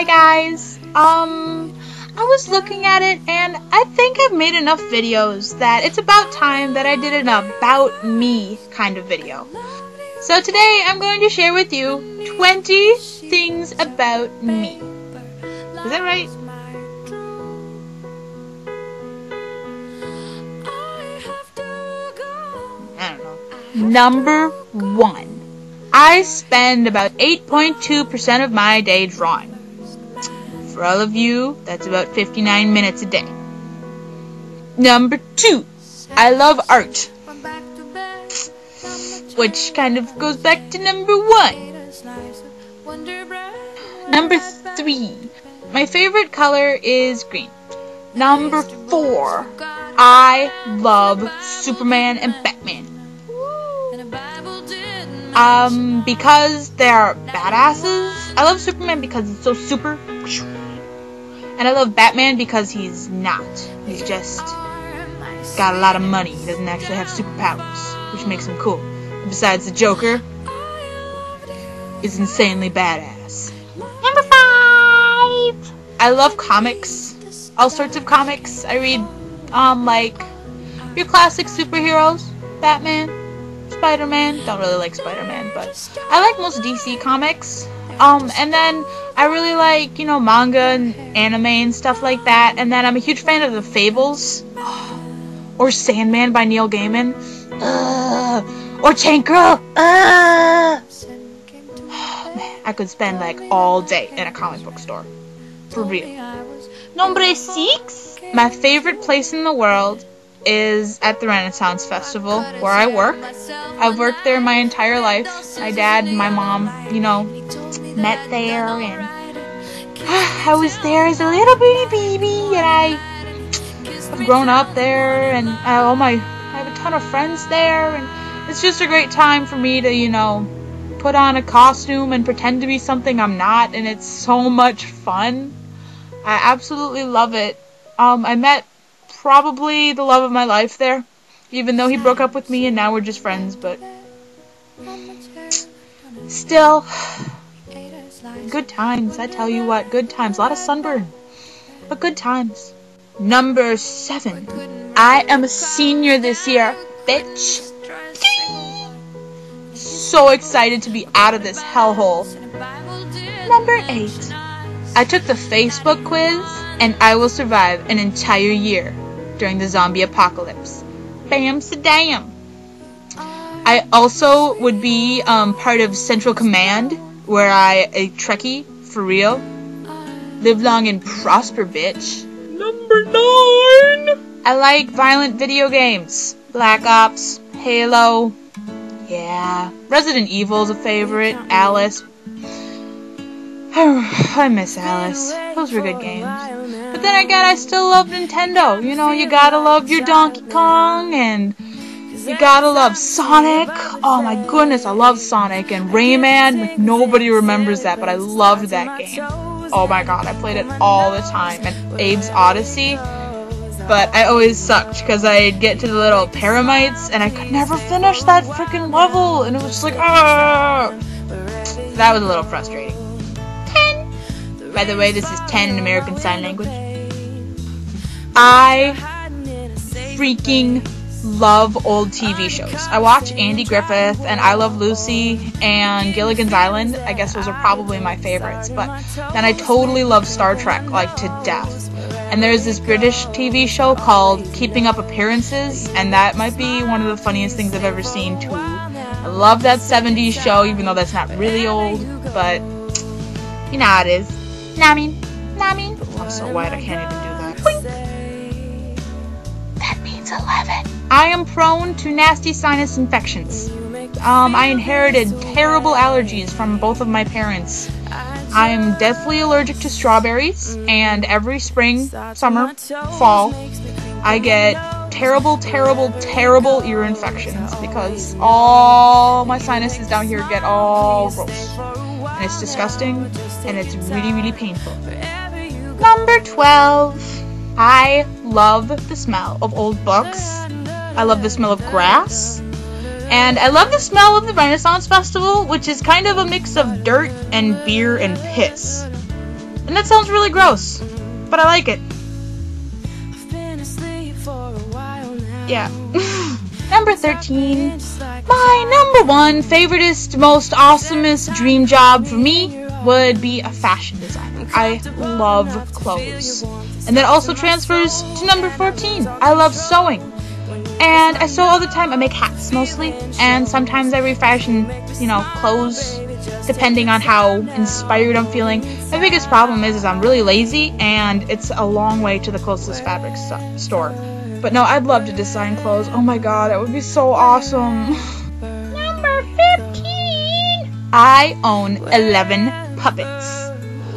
Hi guys, I was looking at it and I think I've made enough videos that it's about time that I did an about me kind of video. So today I'm going to share with you 20 things about me. Is that right? I don't know. Number 1. I spend about 8.2% of my day drawing. For all of you, that's about 59 minutes a day. Number 2. I love art. Which kind of goes back to number 1. Number 3. My favorite color is green. Number 4. I love Superman and Batman. Because they're badasses. I love Superman because he's so super. And I love Batman because he's not. He's just got a lot of money. He doesn't actually have superpowers, which makes him cool. And besides, the Joker is insanely badass. Number 5. I love comics. All sorts of comics. I read, like, your classic superheroes. Batman, Spider-Man. Don't really like Spider-Man, but I like most DC comics. And then I really like, manga and anime and stuff like that. And then I'm a huge fan of the Fables. Or Sandman by Neil Gaiman. Or Tank Girl. Man, I could spend like all day in a comic book store. For real. Number 6. My favorite place in the world is at the Renaissance Festival, where I work. I've worked there my entire life. My dad and my mom, met there, and I was there as a little bitty baby, and I've grown up there, and I have a ton of friends there, and it's just a great time for me to, put on a costume and pretend to be something I'm not, and it's so much fun. I absolutely love it. I met probably the love of my life there, even though he broke up with me and now we're just friends, but still, good times, I tell you what, good times. A lot of sunburn, but good times. Number 7. I am a senior this year, bitch. So excited to be out of this hellhole. Number 8. I took the Facebook quiz, and I will survive an entire year during the zombie apocalypse. Bam sadam. I also would be part of Central Command, where a Trekkie, for real. Live long and prosper, bitch. Number 9. I like violent video games. Black Ops, Halo. Yeah. Resident Evil's a favorite. Alice. I miss Alice. Those were good games. But then again, I still love Nintendo. You gotta love your Donkey Kong, and you gotta love Sonic. Oh my goodness, I love Sonic. And Rayman. Nobody remembers that, but I loved that game. Oh my god, I played it all the time. And Abe's Odyssey. But I always sucked, because I'd get to the little Paramites, and I could never finish that freaking level. And it was just like, ah! That was a little frustrating. 10. By the way, this is 10 in American Sign Language. I freaking love old TV shows. I watch Andy Griffith and I Love Lucy and Gilligan's Island. I guess those are probably my favorites. But then I totally love Star Trek, like, to death. And there's this British TV show called Keeping Up Appearances, and that might be one of the funniest things I've ever seen too. I love that 70s show, even though that's not really old, but you know how it is. Namin. I'm so white I can't even do that. Boing. That means 11. I am prone to nasty sinus infections. I inherited terrible allergies from both of my parents. I am deathly allergic to strawberries, and every spring, summer, fall, I get terrible ear infections because all my sinuses down here get all gross. And it's disgusting, and it's really painful. Number 12. I love the smell of old books. I love the smell of grass. And I love the smell of the Renaissance Festival, which is kind of a mix of dirt and beer and piss. And And that sounds really gross, but I like it. Yeah. Number 13. My number one favoriteest, most awesomest dream job for me would be a fashion designer. I love clothes. And that also transfers to number 14. I love sewing. And I sew all the time. I make hats mostly. And sometimes I refashion, clothes depending on how inspired I'm feeling. My biggest problem is I'm really lazy and it's a long way to the closest fabric store. But no, I'd love to design clothes. Oh my god, that would be so awesome. Number 15. I own 11 puppets.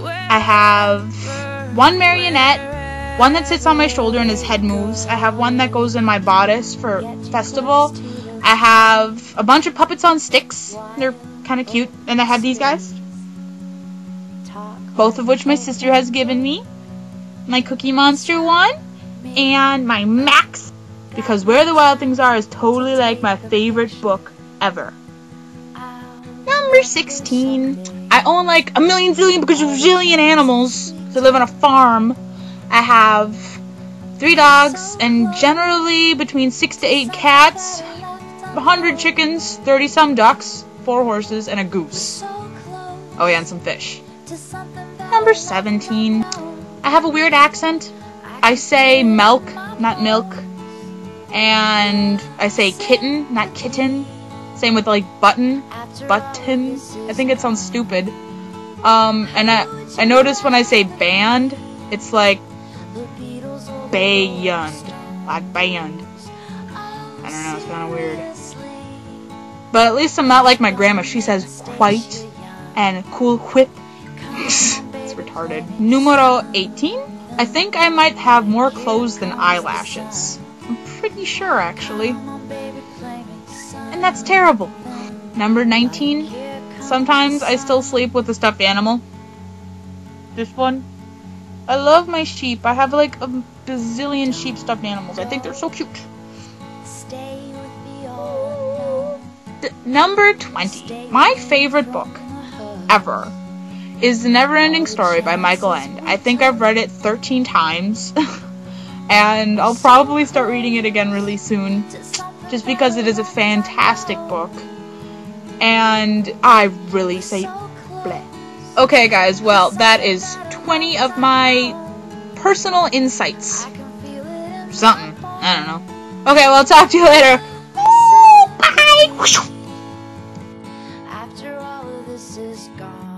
I have one marionette, one that sits on my shoulder and his head moves. I have one that goes in my bodice for festival. I have a bunch of puppets on sticks. They're kind of cute. And I have these guys, both of which my sister has given me. My Cookie Monster one. And my Max, because Where the Wild Things Are is totally like my favorite book ever. Number 16. I own like a million zillion because of zillion animals. I live on a farm. I have 3 dogs and generally between 6 to 8 cats, 100 chickens, 30 some ducks, 4 horses, and a goose. Oh yeah, and some fish. Number 17. I have a weird accent. I say milk, not milk, and I say kitten, not kitten. Same with like button. I think it sounds stupid. And I notice when I say band, it's like band, like band. I don't know, it's kind of weird. But at least I'm not like my grandma. She says quite and cool whip. It's retarded. Numero 18. I think I might have more clothes than eyelashes. I'm pretty sure, actually. And that's terrible. Number 19. Sometimes I still sleep with a stuffed animal. This one. I love my sheep. I have like a bazillion sheep stuffed animals. I think they're so cute. Number 20. My favorite book ever is The Neverending Story by Michael Ende. I think I've read it 13 times. And I'll probably start reading it again really soon. Just because it is a fantastic book. And I really say bleh. Okay guys, well that is 20 of my personal insights. Something. I don't know. Okay, well I'll talk to you later. Bye! After all of this is gone.